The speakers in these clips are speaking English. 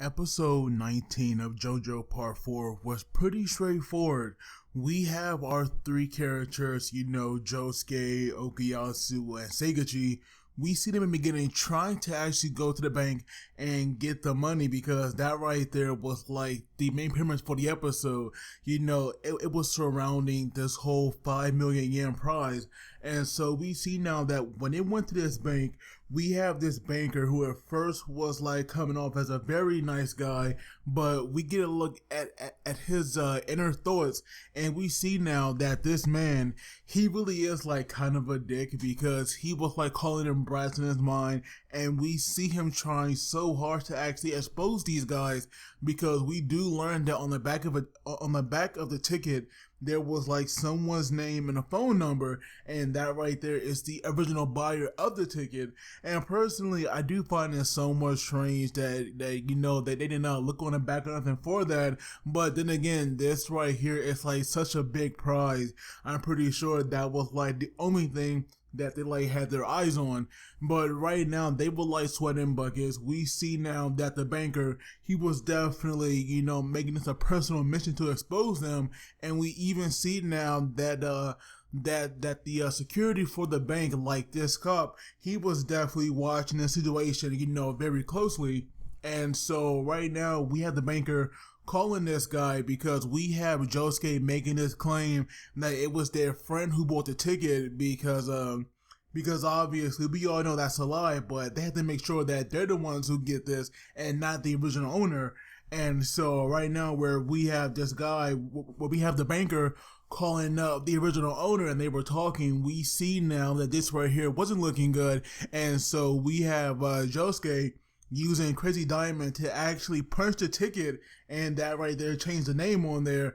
Episode 19 of JoJo Part 4 was pretty straightforward. We have our three characters, Josuke, Okuyasu, and Shigechi. We see them in the beginning trying to actually go to the bank and get the money because that right there was like the main premise for the episode. It was surrounding this whole 5 million yen prize. And so we see now that when they went to this bank, we have this banker who at first was like coming off as a very nice guy, but we get a look at his inner thoughts, and we see now that this man, he really is like kind of a dick because he was like calling him brats in his mind, and we see him trying so hard to actually expose these guys because we do learn that on the back of the ticket there was like someone's name and a phone number, and that right there is the original buyer of the ticket. And personally, I do find it somewhat strange that they did not look on the back or nothing for that. But then again, this right here is like such a big prize. I'm pretty sure that was like the only thing that they like had their eyes on. But right now they were like sweating buckets. We see now that the banker, he was definitely making this a personal mission to expose them, and we even see now that the security for the bank, like this cop, he was definitely watching the situation very closely. And so right now we have the banker calling this guy because we have Josuke making this claim that it was their friend who bought the ticket because obviously we all know that's a lie, but they have to make sure that they're the ones who get this and not the original owner. And so right now where we have this guy, where we have the banker calling up the original owner and they were talking, we see now that this right here wasn't looking good. And so we have Josuke using Crazy Diamond to actually punch the ticket, and that right there changed the name on there.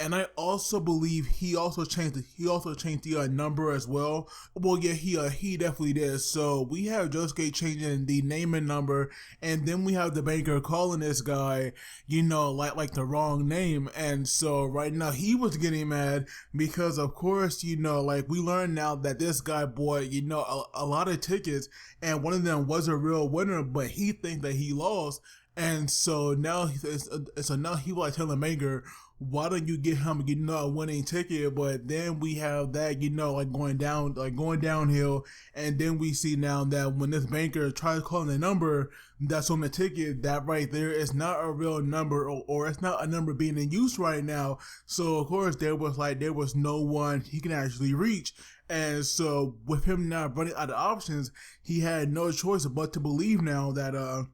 And I also believe he also changed the number as well. Well, yeah, he definitely did. So we have Josuke changing the name and number, and then we have the banker calling this guy, like the wrong name. And so right now he was getting mad because of course, like we learned now that this guy bought, a lot of tickets, and one of them was a real winner, but he thinks that he lost. And so now he was like telling the banker, why don't you get him, a winning ticket? But then we have that, like going downhill. And then we see now that when this banker tries calling the number that's on the ticket, that right there is not a real number, or it's not a number being in use right now. So of course there was no one he can actually reach. And so with him now running out of options, he had no choice but to believe now that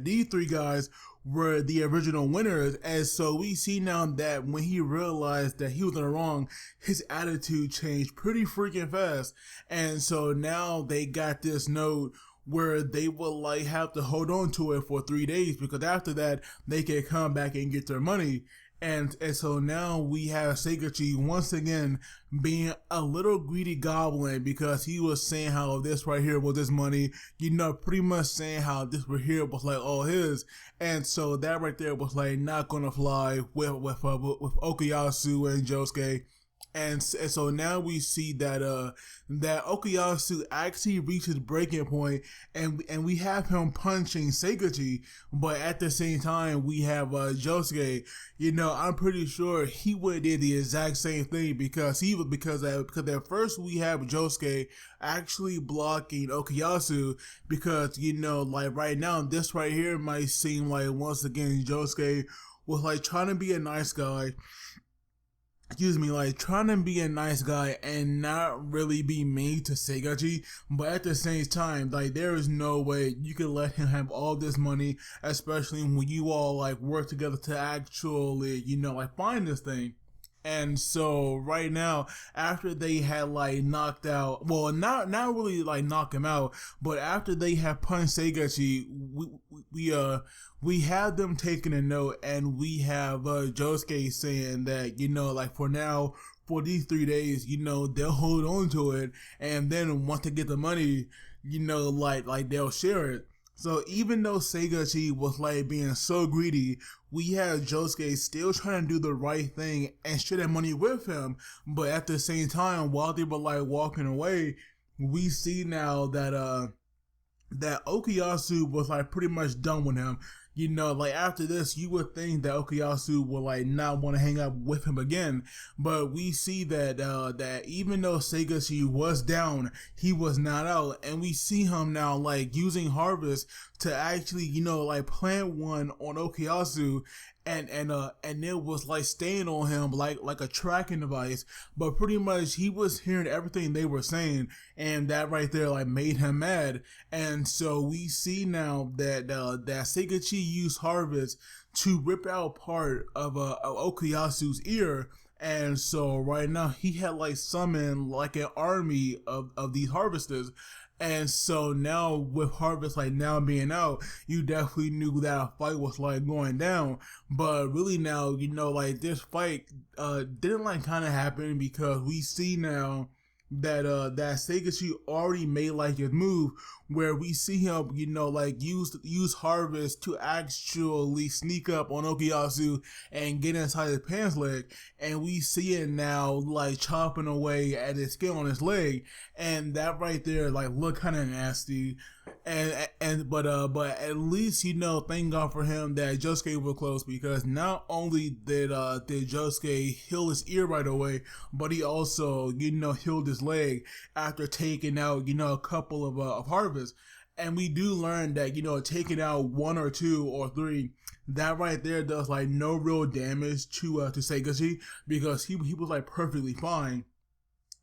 these three guys were the original winners. And so we see now that when he realized that he was in the wrong, his attitude changed pretty freaking fast. And so now they got this note where they will like have to hold on to it for 3 days, because after that they can come back and get their money. And so now we have Shigechi once again being a little greedy goblin, because he was saying how this right here was his money, pretty much saying how this right here was like all his. And so that right there was like not gonna fly with Okuyasu and Josuke. And so now we see that Okuyasu actually reaches breaking point, and we have him punching Shigechi, but at the same time we have Josuke. I'm pretty sure he would have did the exact same thing, because at first we have Josuke actually blocking Okuyasu, because like right now this right here might seem like once again Josuke was like trying to be a nice guy. Trying to be a nice guy and not really be mean to Shigechi, but at the same time, like, there is no way you can let him have all this money, especially when you all like work together to actually, find this thing. And so right now, after they had like knocked out, well, not really like knock him out, but after they have punched Shigechi, we have them taking a note, and we have Josuke saying that like for now, for these 3 days, they'll hold on to it, and then once they get the money, like they'll share it. So even though Shigechi was like being so greedy, we have Josuke still trying to do the right thing and share that money with him. But at the same time, while they were like walking away, we see now that that Okuyasu was like pretty much done with him. You know, like after this, you would think that Okuyasu would like not want to hang out with him again. But we see that that even though Seigachi was down, he was not out, and we see him now like using Harvest to actually, you know, like plant one on Okuyasu, and it was like staying on him like a tracking device. But pretty much he was hearing everything they were saying, and that right there like made him mad. And so we see now that that Seigachi used Harvest to rip out part of Okuyasu's ear. And so right now he had like summoned like an army of these harvesters. And so now with Harvest like now being out, you definitely knew that a fight was like going down. But really now, you know, like this fight didn't like kind of happen because we see now that that Seigachi already made like his move, where we see him, you know, like use Harvest to actually sneak up on Okuyasu and get inside his pants leg, and we see it now like chopping away at his skin on his leg, and that right there like look kind of nasty. But at least, you know, thank God for him that Josuke was close, because not only did Josuke heal his ear right away, but he also, you know, healed his leg after taking out, you know, a couple of Harvest. And we do learn that, you know, taking out one or two or three, that right there does like no real damage to Seigachi, because he was like perfectly fine.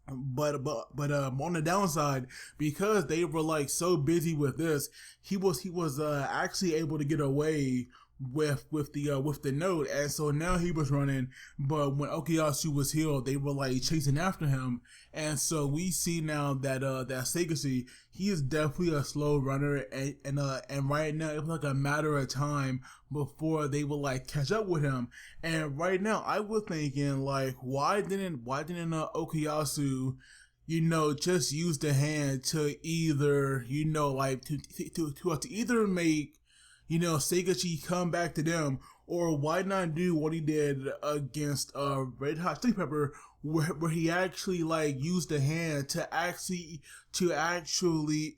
But on the downside, because they were like so busy with this, he was actually able to get away with the note. And so now he was running, but when Okuyasu was healed, they were like chasing after him. And so we see now that that Seigachi, he is definitely a slow runner, and right now it's like a matter of time before they will like catch up with him. And right now I was thinking like, why didn't Okuyasu, you know, just use the hand to either, you know, like to either make, you know, Seigachi come back to them, or why not do what he did against Red Hot Chili Pepper, where he actually like used the hand to actually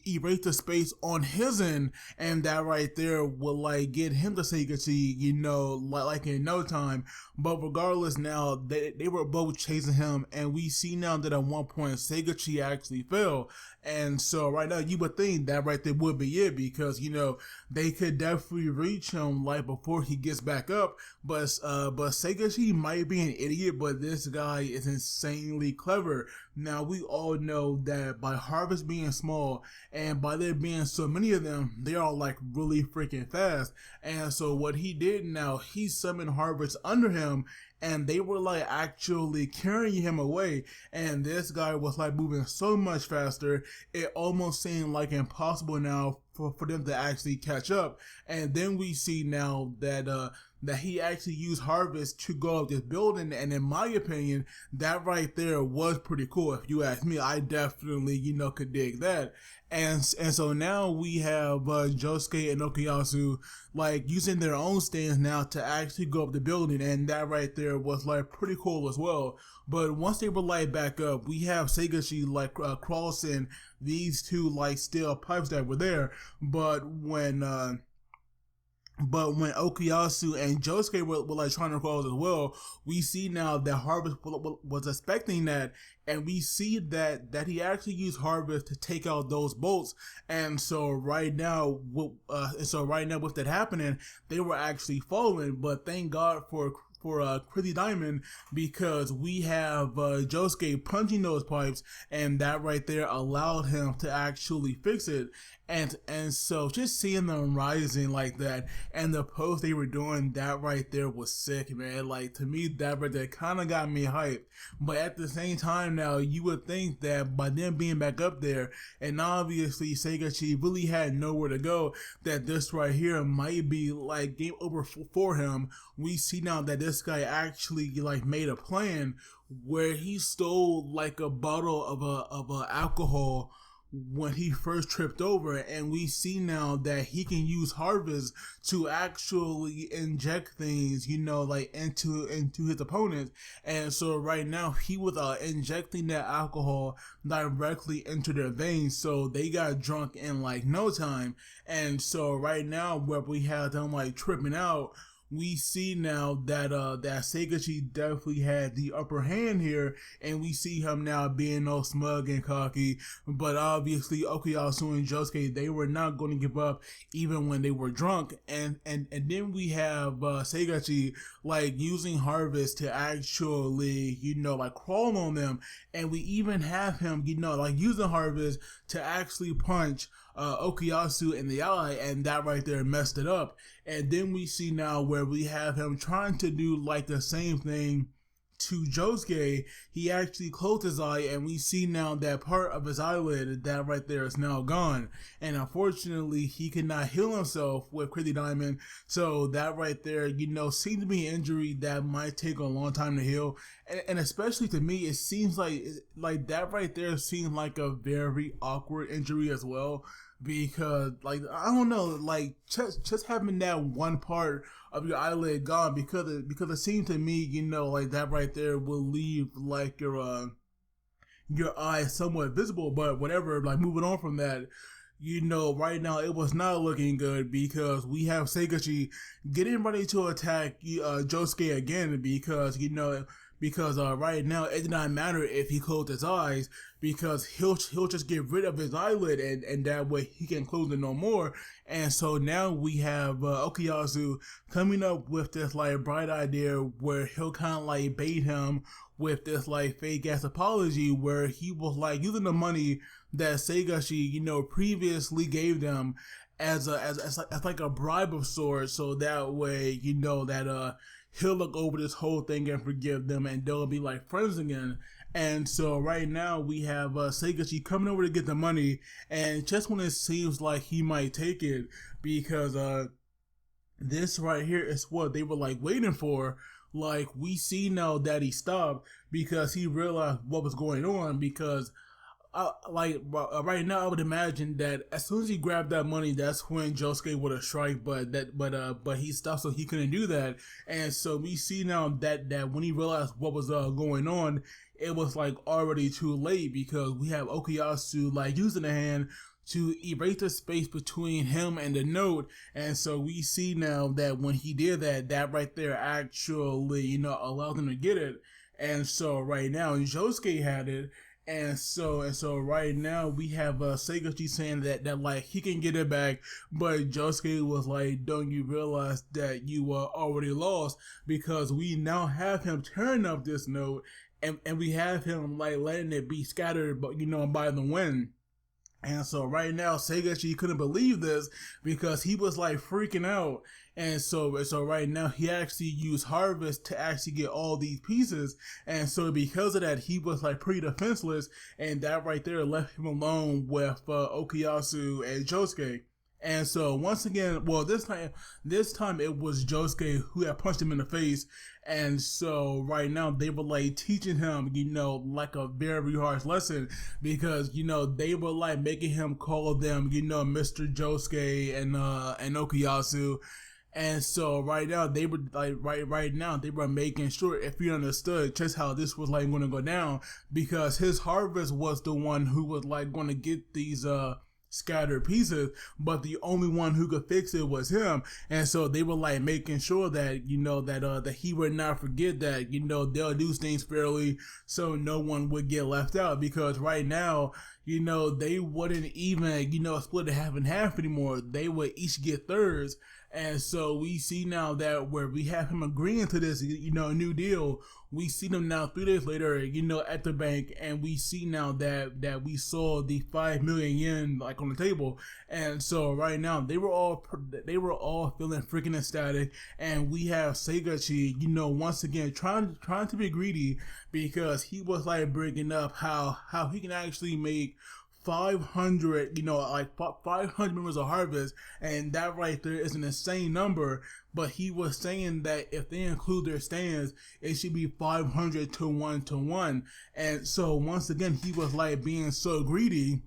erase the space on his end, and that right there will like get him to Seigachi, you know, like in no time. But regardless, now they were both chasing him, and we see now that at one point Seigachi actually fell. And so right now you would think that right there would be it, because, you know, they could definitely reach him like before he gets back up. But Seigachi might be an idiot, but this guy is insanely clever. Now we all know that by Harvest being small, and by there being so many of them, they are like really freaking fast. And so what he did now, he summoned Harvest under him, and they were like actually carrying him away. And this guy was like moving so much faster, it almost seemed like impossible now for them to actually catch up. And then we see now that that he actually used Harvest to go up this building, and in my opinion, that right there was pretty cool. If you ask me, I definitely, you know, could dig that. And so now we have Josuke and Okuyasu like using their own stands now to actually go up the building, and that right there was like pretty cool as well. But once they were like back up, we have Seigachi like crossing these two like steel pipes that were there. But when Okuyasu and Josuke were like trying to cross as well, we see now that Harvest was expecting that, and we see that he actually used Harvest to take out those bolts. And so right now, with that happening, they were actually falling. But thank God for Crazy Diamond, because we have Josuke punching those pipes, and that right there allowed him to actually fix it. And so just seeing them rising like that, and the pose they were doing, that right there was sick, man. Like, to me, that right there kind of got me hyped. But at the same time now, you would think that by them being back up there, and obviously Seigachi really had nowhere to go, that this right here might be like game over for him. We see now that this guy actually like made a plan where he stole like a bottle of a alcohol when he first tripped over, and we see now that he can use Harvest to actually inject things, like into his opponents. And so right now he was injecting that alcohol directly into their veins, so they got drunk in like no time. And so right now, where we have them like tripping out, we see now that that SHigechi definitely had the upper hand here, and we see him now being all smug and cocky. But obviously Okuyasu and Josuke, they were not going to give up even when they were drunk. And then we have SHigechi like using Harvest to actually like crawl on them, and we even have him like using Harvest to actually punch Okuyasu in the eye, and that right there messed it up. And then we see now where we have him trying to do like the same thing to Josuke. He actually closed his eye, and we see now that part of his eyelid, that right there, is now gone. And unfortunately, he cannot heal himself with Crazy Diamond. So that right there, seems to be an injury that might take a long time to heal. And especially to me, it seems like that right there seems like a very awkward injury as well. Because I don't know, just having that one part of your eyelid gone, because it seemed to me, like that right there will leave like your eye somewhat visible. But whatever, moving on from that, right now it was not looking good, because we have SHigechi getting ready to attack Josuke again, because right now it did not matter if he closed his eyes, because he'll just get rid of his eyelid, and that way he can close it no more. And so now we have Okuyasu coming up with this bright idea where he'll kind of bait him with this fake ass apology, where he was using the money that SHigechi previously gave them as a bribe of sorts, so that way that he'll look over this whole thing and forgive them, and they'll be friends again. And so right now we have SHigechi coming over to get the money, and just when it seems like he might take it, because this right here is what they were waiting for. We see now that he stopped because he realized what was going on, because right now I would imagine that as soon as he grabbed that money, that's when Josuke would have strike, but he stopped, so he couldn't do that. And so we see now that when he realized what was going on, it was already too late, because we have Okuyasu using the hand to erase the space between him and the note. And so we see now that when he did that, that right there actually allowed him to get it. And so right now Josuke had it. And so right now we have SHigechi saying that he can get it back, but Josuke was don't you realize that you already lost, because we now have him tearing up this note, and we have him letting it be scattered, but by the wind. And so right now SHigechi couldn't believe this, because he was freaking out. And so right now he actually used Harvest to actually get all these pieces. And so because of that, he was pretty defenseless, and that right there left him alone with Okuyasu and Josuke. And so once again, well, this time it was Josuke who had punched him in the face. And so right now they were teaching him, a very harsh lesson, because, they were making him call them, Mr. Josuke and Okuyasu. And so right now they were right now they were making sure, if you understood just how this was going to go down, because his Harvest was the one who was going to get these scattered pieces, but the only one who could fix it was him. And so they were making sure that that he would not forget that they'll do things fairly, so no one would get left out, because right now they wouldn't even split it half and half anymore. They would each get thirds. And so we see now that where we have him agreeing to this new deal, we see them now 3 days later at the bank, and we see now that we saw the 5 million yen on the table. And so right now they were all feeling freaking ecstatic, and we have SHigechi once again trying to be greedy, because he was bringing up how he can actually make 500, 500 members of Harvest, and that right there is an insane number. But he was saying that if they include their stands, it should be 500 to 1 to 1. And so once again, he was being so greedy.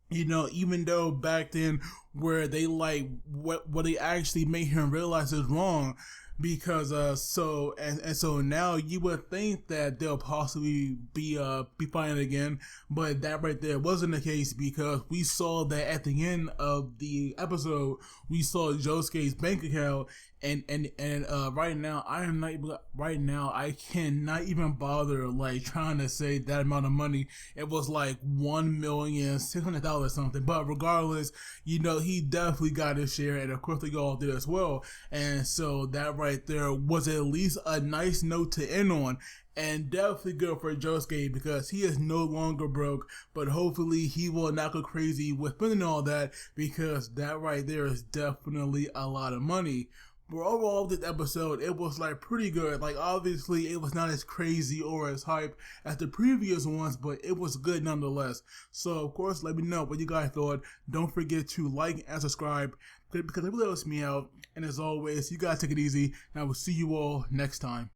You know, even though back then where they like what they actually made him realize is wrong, because so now you would think that they'll possibly be fighting again, but that right there wasn't the case, because we saw that at the end of the episode we saw Josuke's bank account, and right now I cannot even bother like trying to say that amount of money. It was like $1,600,000 something, but regardless, you know, he definitely got his share, and of course they all did as well. And so that right there was at least a nice note to end on, and definitely good for Josuke, because he is no longer broke, but hopefully he will not go crazy with spending all that, because that right there is definitely a lot of money. But overall, this episode, it was like pretty good. Like, obviously it was not as crazy or as hype as the previous ones, but it was good nonetheless. So of course, let me know what you guys thought. Don't forget to like and subscribe, because it really helps me out. And as always, you guys take it easy, and I will see you all next time.